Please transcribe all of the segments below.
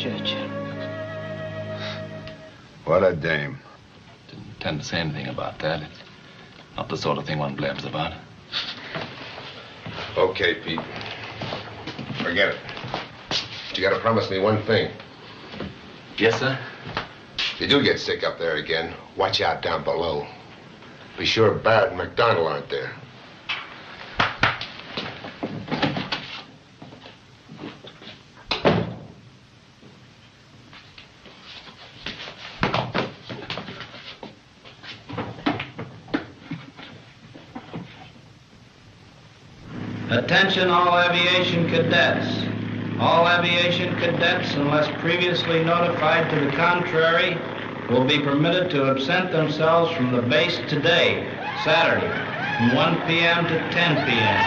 Churchill. What a dame. Didn't intend to say anything about that. It's not the sort of thing one blabs about. Okay, Pete. Forget it. But you gotta promise me one thing. Yes, sir? If you do get sick up there again, watch out down below. Be sure Barrett and McDonald aren't there. Attention all aviation cadets. All aviation cadets, unless previously notified to the contrary, will be permitted to absent themselves from the base today, Saturday, from 1 p.m. to 10 p.m.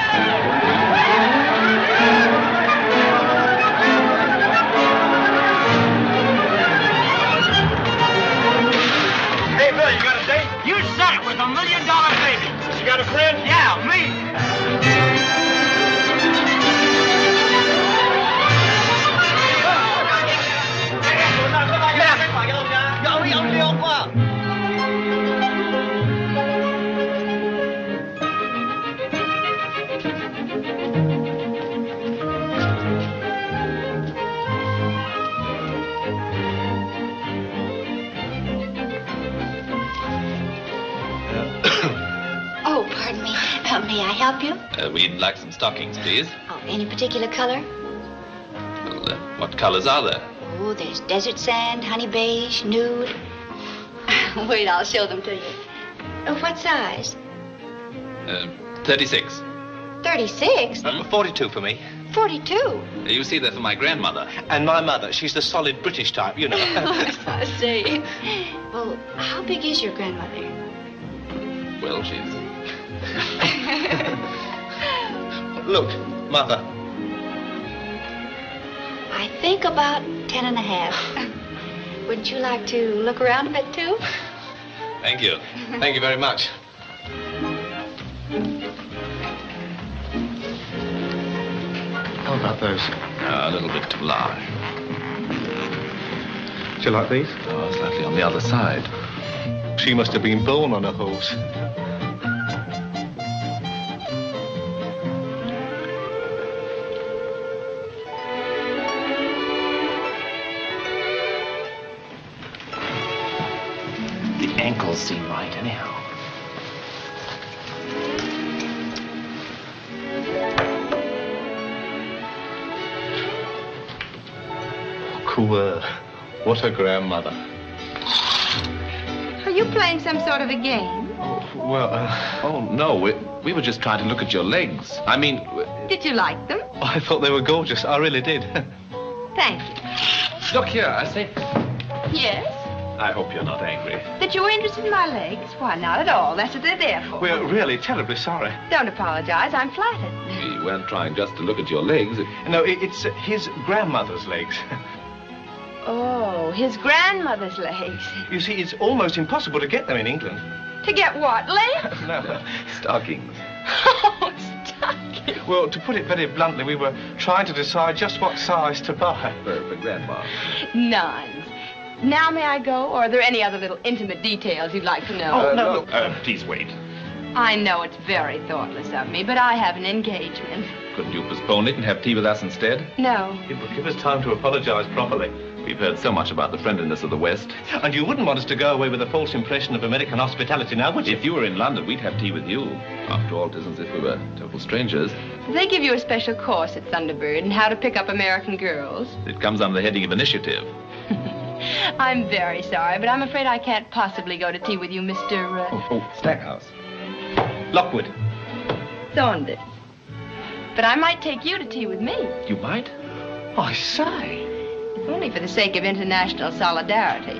Hey, Bill, you got a date? You said it with $1 million baby. You got a friend? Yeah, me. Oh, pardon me. May I help you? We'd like some stockings, please. Oh, any particular color? Well, what colors are there? Oh, there's desert sand, honey beige, nude. Wait, I'll show them to you. Oh, what size? 36. 36? 42 for me. 42? You see, they're for my grandmother. And my mother, she's the solid British type, you know. I see. Well, how big is your grandmother? Well, she's... Look, Mother. I think about 10 and a half. Wouldn't you like to look around a bit, too? Thank you. Thank you very much. How about those? A little bit too large. Do you like these? Oh, slightly on the other side. She must have been born on a horse. The ankles seem right, anyhow. Cool. What a grandmother. Are you playing some sort of a game? Well, Oh, no, we were just trying to look at your legs. I mean... Did you like them? I thought they were gorgeous. I really did. Thank you. Look here, I say... Yes? I hope you're not angry. That you're interested in my legs? Why, not at all. That's what they're there for. We're really terribly sorry. Don't apologize. I'm flattered. We weren't trying just to look at your legs. No, it's his grandmother's legs. Oh, his grandmother's legs. You see, it's almost impossible to get them in England. To get what, legs? No. Stockings. Oh, stockings. Well, to put it very bluntly, we were trying to decide just what size to buy. For Grandma. None. Now may I go, or are there any other little intimate details you'd like to know? Oh, no, look. Please wait. I know it's very thoughtless of me, but I have an engagement. Couldn't you postpone it and have tea with us instead? No. It would give us time to apologize properly. We've heard so much about the friendliness of the West. And you wouldn't want us to go away with a false impression of American hospitality now, would you? If you were in London, we'd have tea with you. After all, it isn't as if we were total strangers. They give you a special course at Thunderbird in how to pick up American girls. It comes under the heading of initiative. I'm very sorry, but I'm afraid I can't possibly go to tea with you, Mr. Stackhouse. Lockwood. Saunders. But I might take you to tea with me. You might? I say. If only for the sake of international solidarity.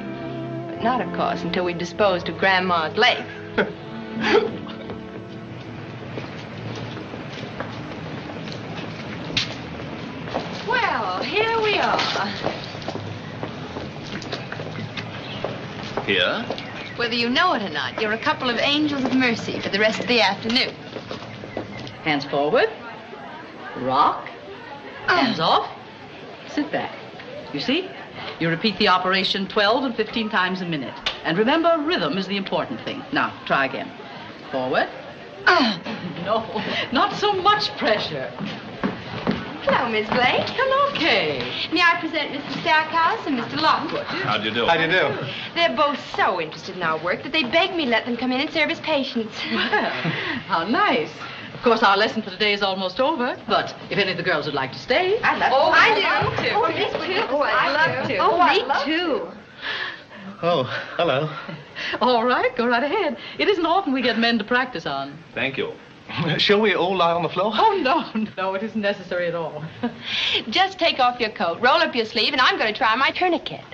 But not, of course, until we've disposed of Grandma's legs. Well, here we are. Here? Whether you know it or not, you're a couple of angels of mercy for the rest of the afternoon. Hands forward. Rock. Hands off. Sit back. You see? You repeat the operation 12 and 15 times a minute. And remember, rhythm is the important thing. Now, try again. Forward. No, not so much pressure. Hello, Miss Blake. Hello, Kay. May I present Mr. Stackhouse and Mr. Lockwood? How do you do? How do you do? They're both so interested in our work that they begged me to let them come in and serve as patients. Well, how nice. Of course, our lesson for today is almost over, but if any of the girls would like to stay... I'd love to. Oh, I I'd do. love to. Oh, me too. Oh, I'd love to. Oh, I'd me love too. Oh, hello. All right, go right ahead. It isn't often we get men to practice on. Thank you. Shall we all lie on the floor? Oh, no, it isn't necessary at all. Just take off your coat, roll up your sleeve, and I'm going to try my tourniquet.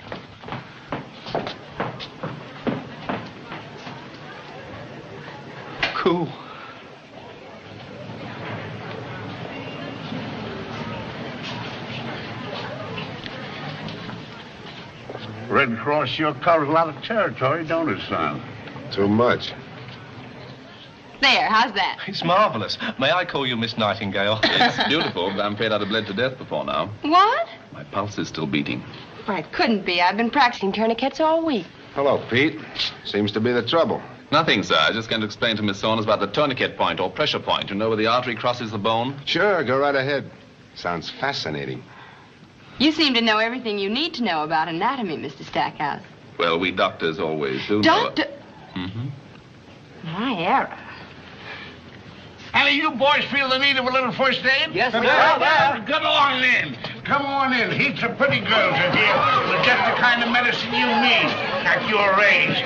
Cool. Red Cross sure covers a lot of territory, don't it, son? Too much. There, how's that? It's marvelous. May I call you Miss Nightingale? It's beautiful, but I'm afraid I'd have bled to death before now. What? My pulse is still beating. Why, it couldn't be. I've been practicing tourniquets all week. Hello, Pete. Seems to be the trouble. Nothing, sir. I was just going to explain to Miss Saunders about the tourniquet point or pressure point. You know where the artery crosses the bone? Sure, go right ahead. Sounds fascinating. You seem to know everything you need to know about anatomy, Mr. Stackhouse. Well, we doctors always do. Doctor? Mm-hmm. My error. Any of you boys feel the need of a little first aid? Yes, sir. Well, come on in. Come on in. Heaps of pretty girls are here with just the kind of medicine you need at your age.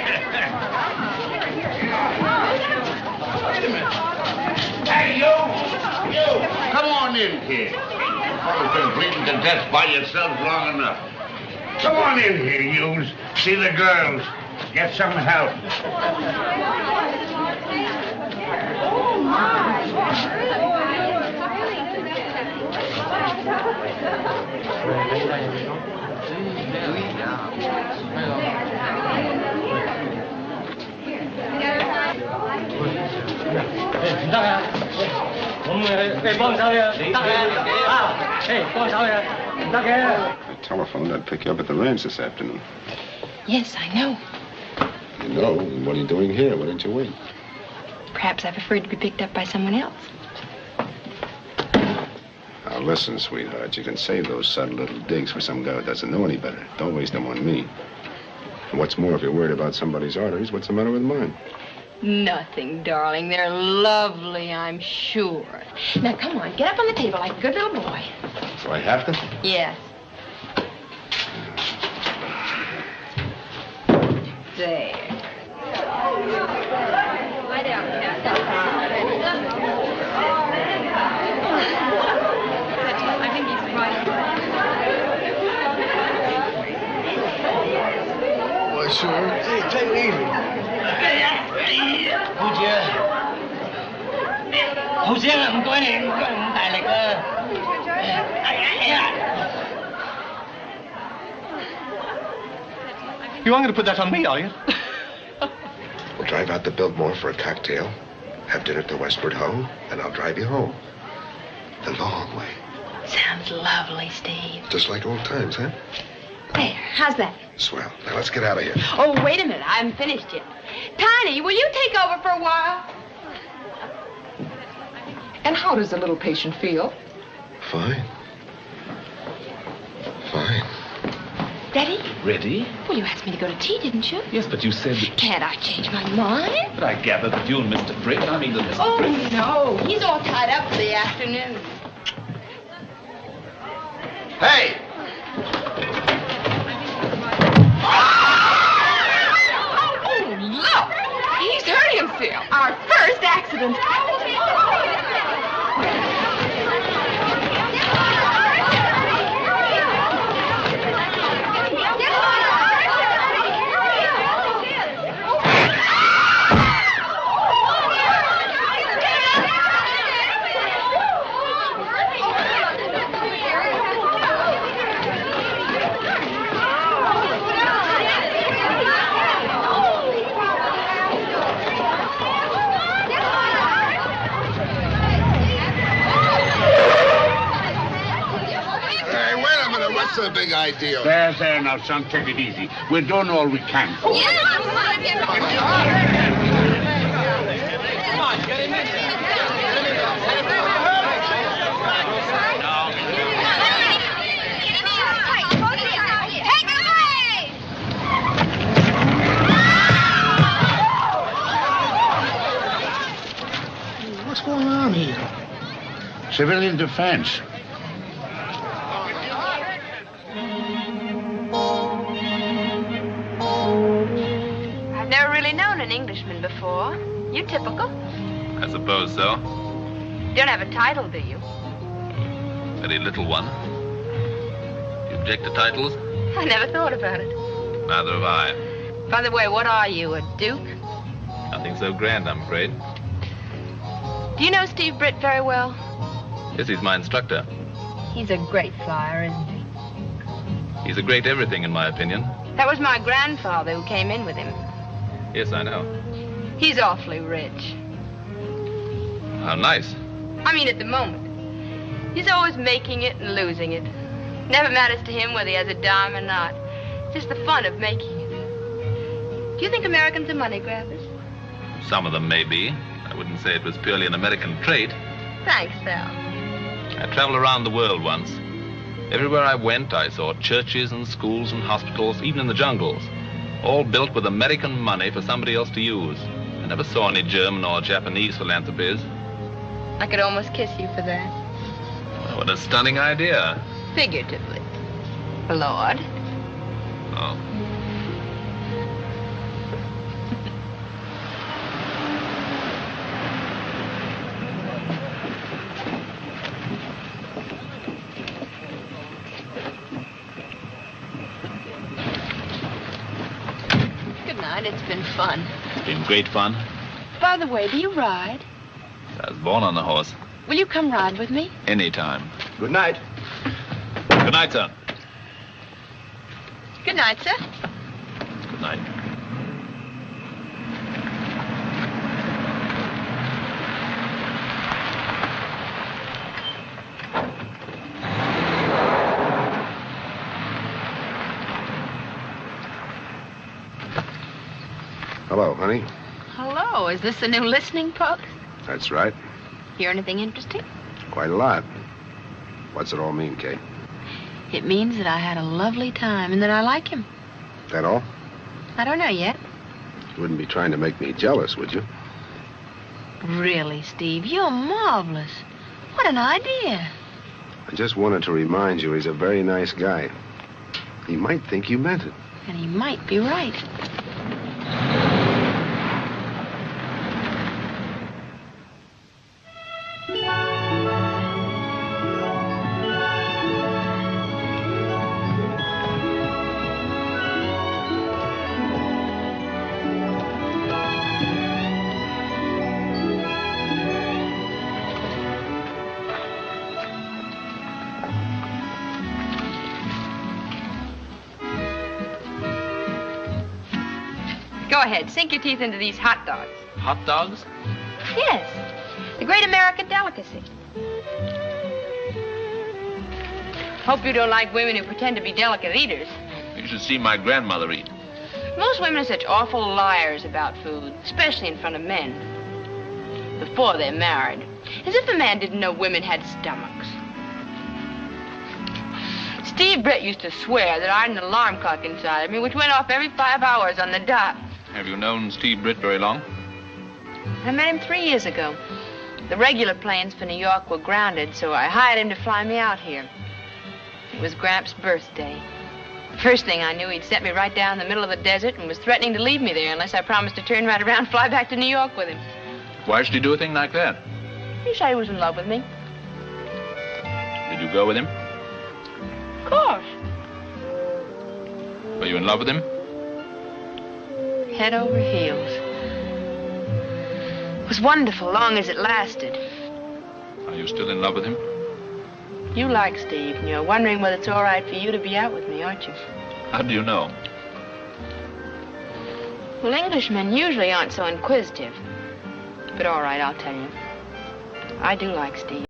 Hey, you! Come on in here. You've been bleeding to death by yourselves long enough. Come on in here, yous. See the girls. Get some help. I telephoned. I'd pick you up at the ranch this afternoon. Yes, I know. You know, and what are you doing here? Why didn't you wait? Perhaps I preferred to be picked up by someone else. Now, listen, sweetheart. You can save those subtle little digs for some guy who doesn't know any better. Don't waste them on me. And what's more, if you're worried about somebody's arteries, what's the matter with mine? Nothing, darling. They're lovely, I'm sure. Now, come on. Get up on the table like a good little boy. Do I have to? Yes. There. Lie down. I think he's right. Why, sure. Hey, take it easy. Hậu Giang không có này, tại là cơ. You aren't going to put that on me, are you? We'll drive out to Biltmore for a cocktail, have dinner at the Westward Ho, and I'll drive you home. The long way. Sounds lovely, Steve. Just like old times, huh? There, how's that? Swell. Now, let's get out of here. Oh, wait a minute. I haven't finished yet. Tiny, will you take over for a while? And how does the little patient feel? Fine. Fine. Ready? Ready? Well, you asked me to go to tea, didn't you? Yes, but you said... Can't I change my mind? But I gathered that you and Mr. Frick, I mean that Mr. Oh, Frick... no. He's all tied up for the afternoon. Hey! Oh, look! He's hurt himself. Our first accident. What's the big idea? There, now, son, take it easy. We're doing all we can for you. What's going on here? Civilian defense. I've never really known an Englishman before. You typical? I suppose so. You don't have a title, do you? Very little one. You object to titles? I never thought about it. Neither have I. By the way, what are you, a duke? Nothing so grand, I'm afraid. Do you know Steve Britt very well? Yes, he's my instructor. He's a great flyer, isn't he? He's a great everything, in my opinion. That was my grandfather who came in with him. Yes, I know. He's awfully rich. How nice. I mean, at the moment. He's always making it and losing it. Never matters to him whether he has a dime or not. Just the fun of making it. Do you think Americans are money grabbers? Some of them may be. I wouldn't say it was purely an American trait. Thanks, Sal. I traveled around the world once. Everywhere I went, I saw churches and schools and hospitals, even in the jungles, all built with American money for somebody else to use. I never saw any German or Japanese philanthropies. I could almost kiss you for that. What a stunning idea. Figuratively. Lord. Oh. Good night. It's been fun. It's been great fun. By the way, do you ride? I was born on a horse. Will you come ride with me? Anytime. Good night. Good night, sir. Good night, sir. Good night. Hello, honey. Hello. Is this the new listening post? That's right. Hear anything interesting? Quite a lot. What's it all mean, Kay? It means that I had a lovely time and that I like him. That all? I don't know yet. You wouldn't be trying to make me jealous, would you? Really, Steve, you're marvelous. What an idea. I just wanted to remind you he's a very nice guy. He might think you meant it. And he might be right. Go ahead, sink your teeth into these hot dogs. Hot dogs? Yes, the great American delicacy. Hope you don't like women who pretend to be delicate eaters. You should see my grandmother eat. Most women are such awful liars about food, especially in front of men. Before they're married. As if a man didn't know women had stomachs. Steve Britt used to swear that I had an alarm clock inside of me, which went off every 5 hours on the dot. Have you known Steve Britt very long? I met him 3 years ago. The regular planes for New York were grounded, so I hired him to fly me out here. It was Gramps' birthday. The first thing I knew, he'd sent me right down the middle of the desert and was threatening to leave me there unless I promised to turn right around and fly back to New York with him. Why should he do a thing like that? He said he was in love with me. Did you go with him? Of course. Were you in love with him? Head over heels. It was wonderful, long as it lasted. Are you still in love with him? You like Steve, and you're wondering whether it's all right for you to be out with me, aren't you? How do you know? Well, Englishmen usually aren't so inquisitive. But all right, I'll tell you. I do like Steve.